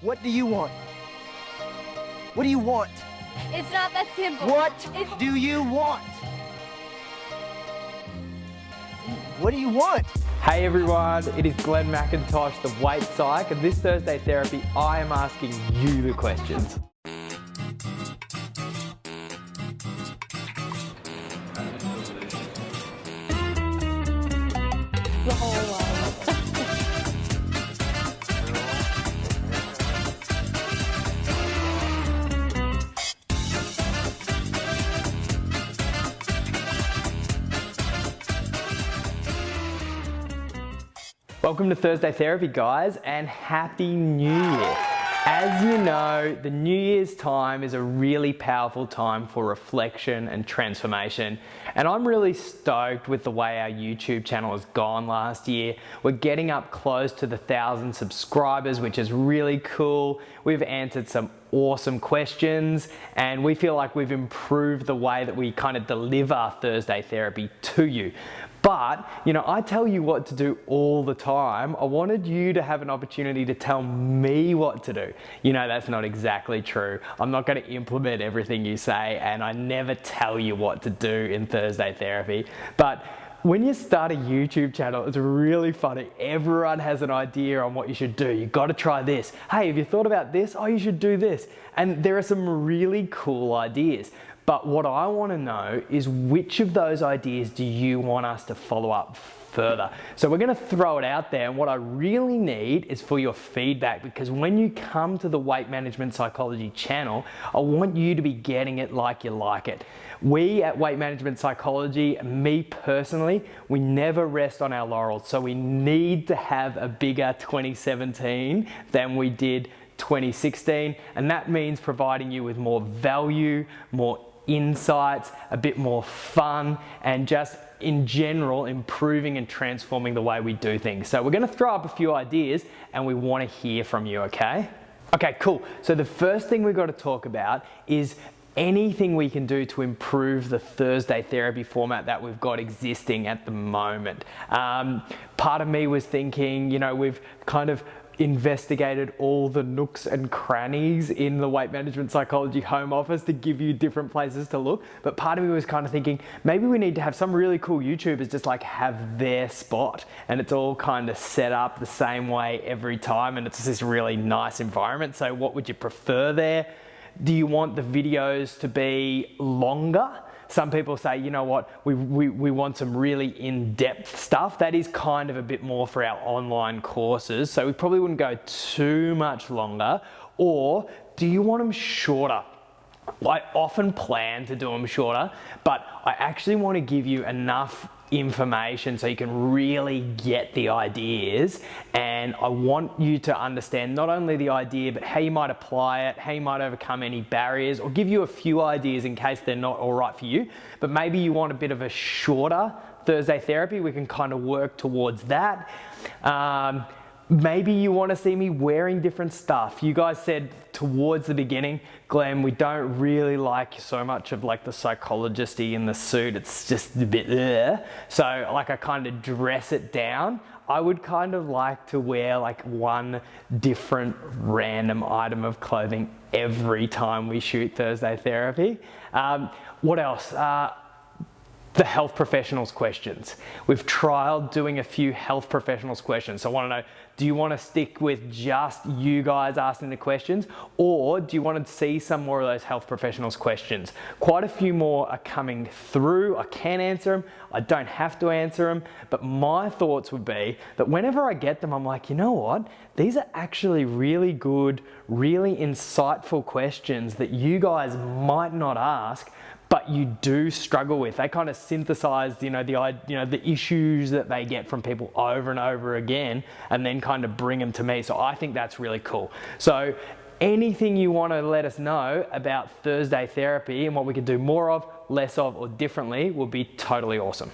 What do you want? What do you want? It's not that simple. What do you want? What do you want? Hey everyone, it is Glenn Mackintosh, the Weight Psych, and this Thursday Therapy, I am asking you the questions. The whole world. Welcome to Thursday Therapy, guys, and Happy New Year. As you know, the New Year's time is a really powerful time for reflection and transformation, and I'm really stoked with the way our YouTube channel has gone last year. We're getting up close to the 1,000 subscribers, which is really cool. We've answered some awesome questions, and we feel like we've improved the way that we kind of deliver Thursday Therapy to you. But, you know, I tell you what to do all the time. I wanted you to have an opportunity to tell me what to do. You know, that's not exactly true. I'm not going to implement everything you say, and I never tell you what to do in Thursday Therapy. But when you start a YouTube channel, it's really funny. Everyone has an idea on what you should do. You've got to try this. Hey, have you thought about this? Oh, you should do this. And there are some really cool ideas. But what I want to know is which of those ideas do you want us to follow up further? So we're going to throw it out there, and what I really need is for your feedback, because when you come to the Weight Management Psychology channel, I want you to be getting it like you like it. We at Weight Management Psychology, me personally, we never rest on our laurels, so we need to have a bigger 2017 than we did 2016, and that means providing you with more value, more insights, a bit more fun, and just in general improving and transforming the way we do things. So we're going to throw up a few ideas and we want to hear from you, okay? Okay, cool. So the first thing we've got to talk about is anything we can do to improve the Thursday Therapy format that we've got existing at the moment. Part of me was thinking, you know, we've kind of investigated all the nooks and crannies in the Weight Management Psychology home office to give you different places to look. But part of me was kind of thinking, maybe we need to have some really cool YouTubers just like have their spot, and it's all kind of set up the same way every time, and it's this really nice environment. So what would you prefer there? Do you want the videos to be longer? Some people say, you know what, we want some really in-depth stuff. That is kind of a bit more for our online courses, so we probably wouldn't go too much longer. Or do you want them shorter? I often plan to do them shorter, but I actually want to give you enough information so you can really get the ideas, and I want you to understand not only the idea but how you might apply it, how you might overcome any barriers, or give you a few ideas in case they're not all right for you. But maybe you want a bit of a shorter Thursday Therapy, we can kind of work towards that. Maybe you want to see me wearing different stuff. You guys said towards the beginning, Glenn, we don't really like so much of like the psychologist-y in the suit. It's just a bit So like I kind of dress it down. I would kind of like to wear like one different random item of clothing every time we shoot Thursday Therapy. What else? The health professionals questions. We've trialed doing a few health professionals questions. So I want to know, do you want to stick with just you guys asking the questions, or do you want to see some more of those health professionals questions? Quite a few more are coming through. I can answer them. I don't have to answer them, but my thoughts would be that whenever I get them, I'm like, you know what? These are actually really good, really insightful questions that you guys might not ask, but you do struggle with. They kind of synthesize, the issues that they get from people over and over again, and then kind of bring them to me. So I think that's really cool. So anything you want to let us know about Thursday Therapy and what we can do more of, less of, or differently would be totally awesome.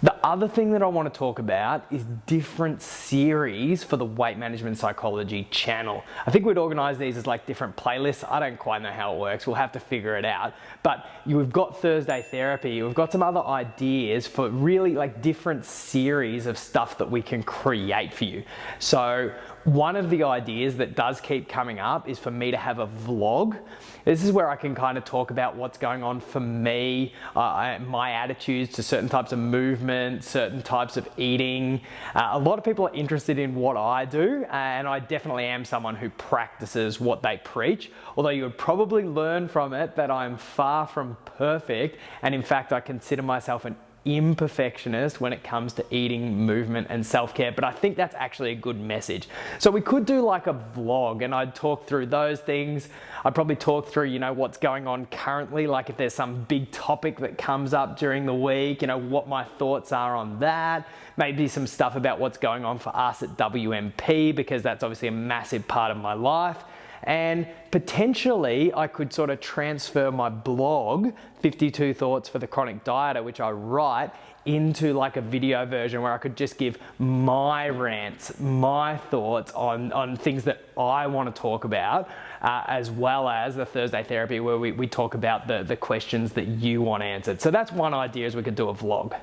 The other thing that I want to talk about is different series for the Weight Management Psychology channel. I think we'd organize these as like different playlists. I don't quite know how it works. We'll have to figure it out. But we've got Thursday Therapy. We've got some other ideas for really like different series of stuff that we can create for you. So one of the ideas that does keep coming up is for me to have a vlog. This is where I can kind of talk about what's going on for me, my attitudes to certain types of movement, certain types of eating. A lot of people are interested in what I do, and I definitely am someone who practices what they preach, although you would probably learn from it that I'm far from perfect, and in fact I consider myself an imperfectionist when it comes to eating, movement and self-care, but I think that's actually a good message. So we could do like a vlog and I'd talk through those things. I'd probably talk through, you know, what's going on currently, like if there's some big topic that comes up during the week, you know, what my thoughts are on that. Maybe some stuff about what's going on for us at WMP, because that's obviously a massive part of my life. And potentially I could sort of transfer my blog, 52 Thoughts for the Chronic Dieter, which I write, into like a video version where I could just give my rants, my thoughts on things that I want to talk about, as well as the Thursday Therapy where we talk about the questions that you want answered. So that's one idea, is we could do a vlog.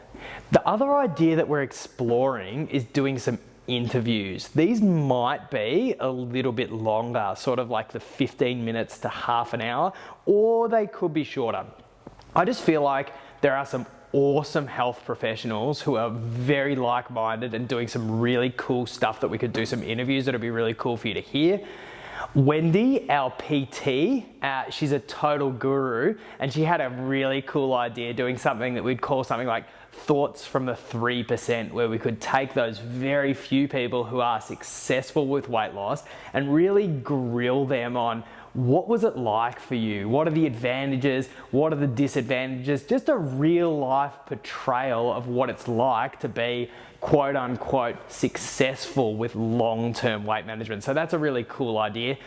The other idea that we're exploring is doing some interviews. These might be a little bit longer, sort of like the 15 minutes to half an hour, or they could be shorter. I just feel like there are some awesome health professionals who are very like-minded and doing some really cool stuff that we could do some interviews that would be really cool for you to hear. Wendy, our PT, she's a total guru, and she had a really cool idea doing something that we'd call something like Thoughts from the 3%, where we could take those very few people who are successful with weight loss and really grill them on what was it like for you? What are the advantages? What are the disadvantages? Just a real life portrayal of what it's like to be quote unquote successful with long-term weight management. So that's a really cool idea.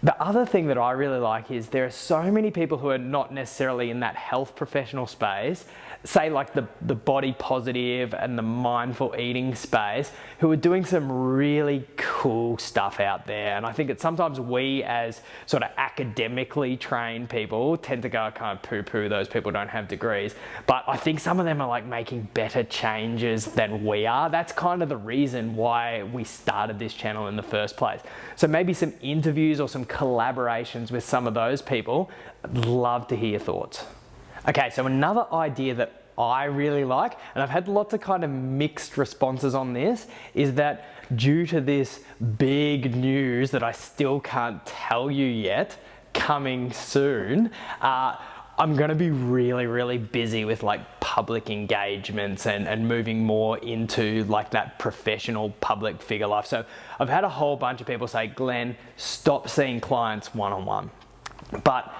The other thing that I really like is there are so many people who are not necessarily in that health professional space, say like the body positive and the mindful eating space, who are doing some really cool stuff out there. And I think that sometimes we as sort of academically trained people tend to go kind of poo-poo, those people don't have degrees. But I think some of them are like making better changes than we are. That's kind of the reason why we started this channel in the first place. So maybe some interviews or some collaborations with some of those people. I'd love to hear your thoughts. Okay, so another idea that I really like, and I've had lots of kind of mixed responses on this, is that due to this big news that I still can't tell you yet, coming soon, I'm going to be really, really busy with like public engagements and moving more into like that professional public figure life. So I've had a whole bunch of people say, Glenn, stop seeing clients one-on-one. But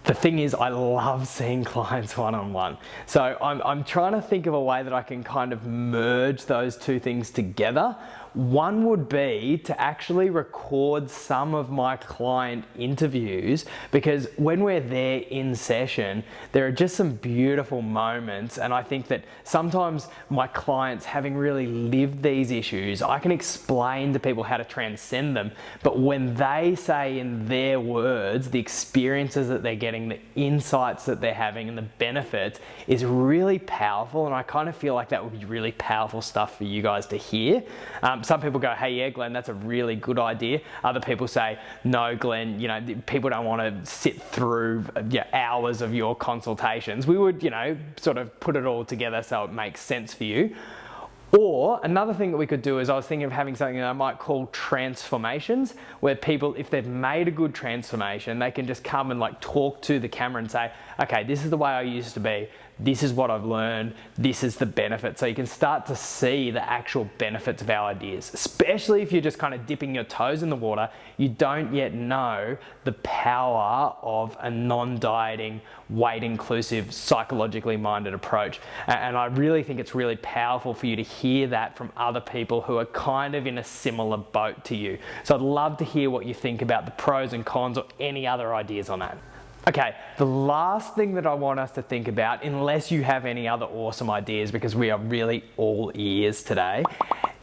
the thing is, I love seeing clients one-on-one. So I'm trying to think of a way that I can kind of merge those two things together. One would be to actually record some of my client interviews, because when we're there in session, there are just some beautiful moments. And I think that sometimes my clients, having really lived these issues, I can explain to people how to transcend them. But when they say in their words, the experiences that they're getting, the insights that they're having and the benefits is really powerful. And I kind of feel like that would be really powerful stuff for you guys to hear. Some people go, hey, yeah, Glenn, that's a really good idea. Other people say, no, Glenn, you know, people don't want to sit through hours of your consultations. We would, you know, sort of put it all together so it makes sense for you. Or another thing that we could do is I was thinking of having something that I might call transformations, where people, if they've made a good transformation, they can just come and like talk to the camera and say, okay, this is the way I used to be. This is what I've learned. This is the benefit. So you can start to see the actual benefits of our ideas, especially if you're just kind of dipping your toes in the water. You don't yet know the power of a non-dieting, weight-inclusive, psychologically minded approach. And I really think it's really powerful for you to hear that from other people who are kind of in a similar boat to you. So I'd love to hear what you think about the pros and cons or any other ideas on that. Okay, the last thing that I want us to think about, unless you have any other awesome ideas, because we are really all ears today,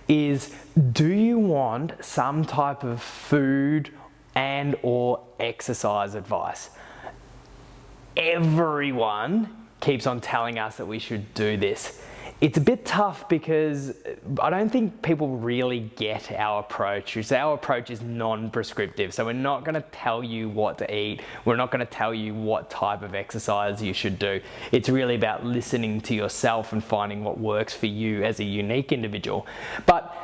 is do you want some type of food and or exercise advice? Everyone keeps on telling us that we should do this. It's a bit tough because I don't think people really get our approach. Our approach is non-prescriptive. So we're not going to tell you what to eat. We're not going to tell you what type of exercise you should do. It's really about listening to yourself and finding what works for you as a unique individual. But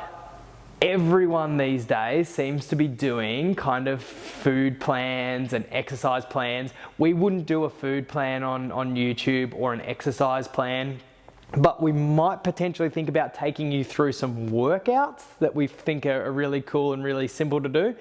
everyone these days seems to be doing kind of food plans and exercise plans. We wouldn't do a food plan on YouTube or an exercise plan, but we might potentially think about taking you through some workouts that we think are really cool and really simple to do.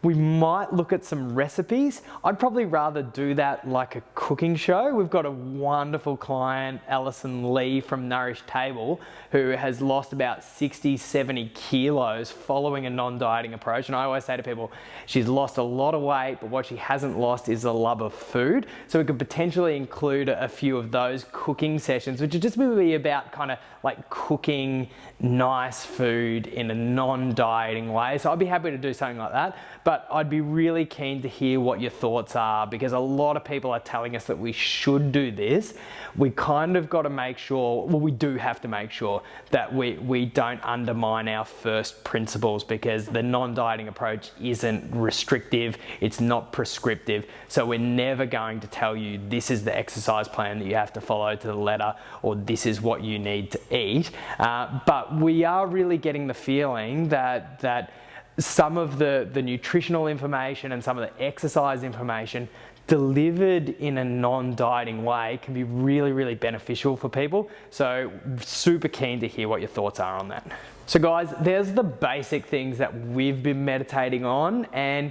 We might look at some recipes. I'd probably rather do that like a cooking show. We've got a wonderful client, Alison Lee from Nourish Table, who has lost about 60, 70 kilos following a non-dieting approach. And I always say to people, she's lost a lot of weight, but what she hasn't lost is the love of food. So we could potentially include a few of those cooking sessions, which would just be about kind of like cooking nice food in a non-dieting way. So I'd be happy to do something like that. But I'd be really keen to hear what your thoughts are, because a lot of people are telling us that we should do this. We kind of got to make sure, well, we do have to make sure that we don't undermine our first principles, because the non-dieting approach isn't restrictive, it's not prescriptive. So we're never going to tell you this is the exercise plan that you have to follow to the letter, or this is what you need to eat. But we are really getting the feeling that some of the nutritional information and some of the exercise information delivered in a non-dieting way can be really, really beneficial for people. So super keen to hear what your thoughts are on that. So guys, there's the basic things that we've been meditating on, and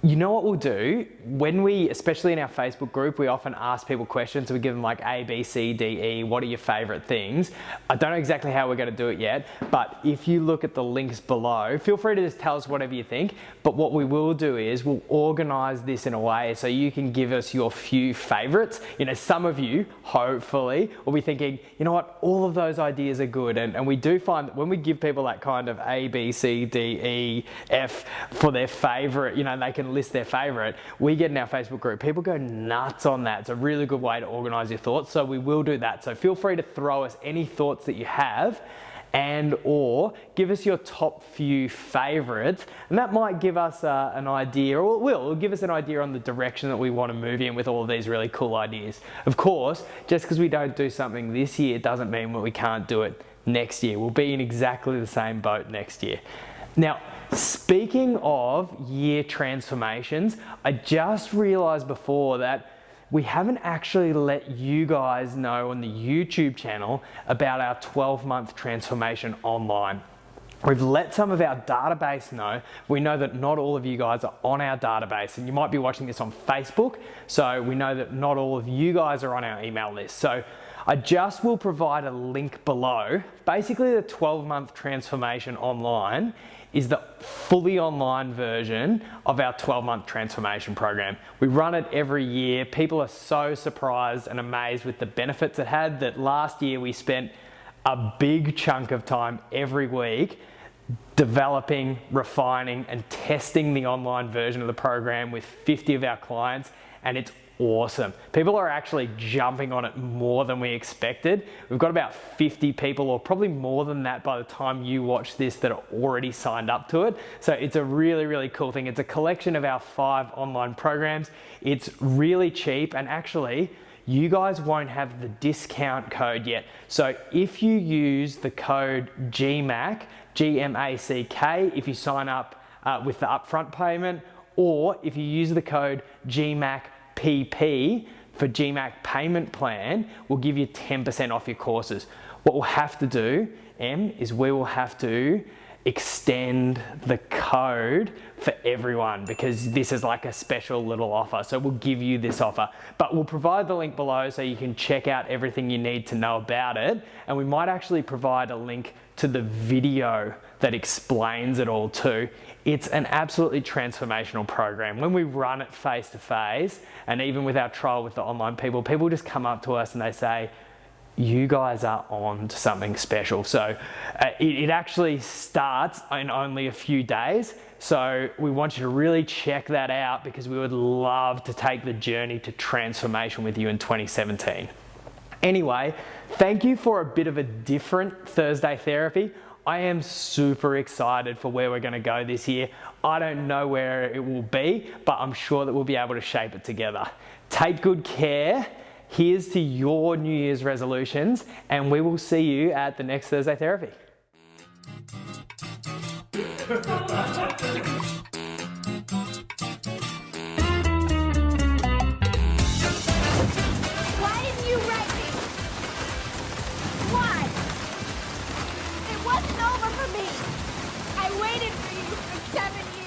you know what we'll do? When we, especially in our Facebook group, we often ask people questions. So we give them like A, B, C, D, E, what are your favorite things? I don't know exactly how we're gonna do it yet, but if you look at the links below, feel free to just tell us whatever you think. But what we will do is we'll organize this in a way so you can give us your few favorites. You know, some of you, hopefully, will be thinking, you know what, all of those ideas are good. And we do find that when we give people that kind of A, B, C, D, E, F for their favorite, you know, they can list their favorite, we get in our Facebook group, people go nuts on that. It's a really good way to organize your thoughts. So we will do that. So feel free to throw us any thoughts that you have, and or give us your top few favorites, and that might give us an idea, or will give us an idea on the direction that we want to move in with all of these really cool ideas. Of course, just because we don't do something this year doesn't mean that we can't do it next year. We'll be in exactly the same boat next year. Now, speaking of year transformations, I just realized before that we haven't actually let you guys know on the YouTube channel about our 12-month transformation online. We've let some of our database know. We know that not all of you guys are on our database, and you might be watching this on Facebook, so we know that not all of you guys are on our email list. So I just will provide a link below. Basically, the 12-month transformation online is the fully online version of our 12-month transformation program. We run it every year. People are so surprised and amazed with the benefits it had that last year we spent a big chunk of time every week developing, refining, and testing the online version of the program with 50 of our clients, and it's awesome. People are actually jumping on it more than we expected. We've got about 50 people, or probably more than that by the time you watch this, that are already signed up to it. So it's a really, really cool thing. It's a collection of our 5 online programs. It's really cheap, and actually, you guys won't have the discount code yet. So if you use the code GMACK, G-M-A-C-K, if you sign up with the upfront payment, or if you use the code GMACK-PP for GMACK payment plan, we'll give you 10% off your courses. What we'll have to do, is we will have to extend the code for everyone, because this is like a special little offer. So we'll give you this offer, but we'll provide the link below so you can check out everything you need to know about it. And we might actually provide a link to the video that explains it all too. It's an absolutely transformational program. When we run it face to face, and even with our trial with the online people just come up to us and they say, you guys are on to something special. So it actually starts in only a few days. So we want you to really check that out, because we would love to take the journey to transformation with you in 2017. Anyway, thank you for a bit of a different Thursday therapy. I am super excited for where we're going to go this year. I don't know where it will be, but I'm sure that we'll be able to shape it together. Take good care. Here's to your New Year's resolutions, and we will see you at the next Thursday therapy. Why didn't you write me? Why? It wasn't over for me. I waited for you for 7 years.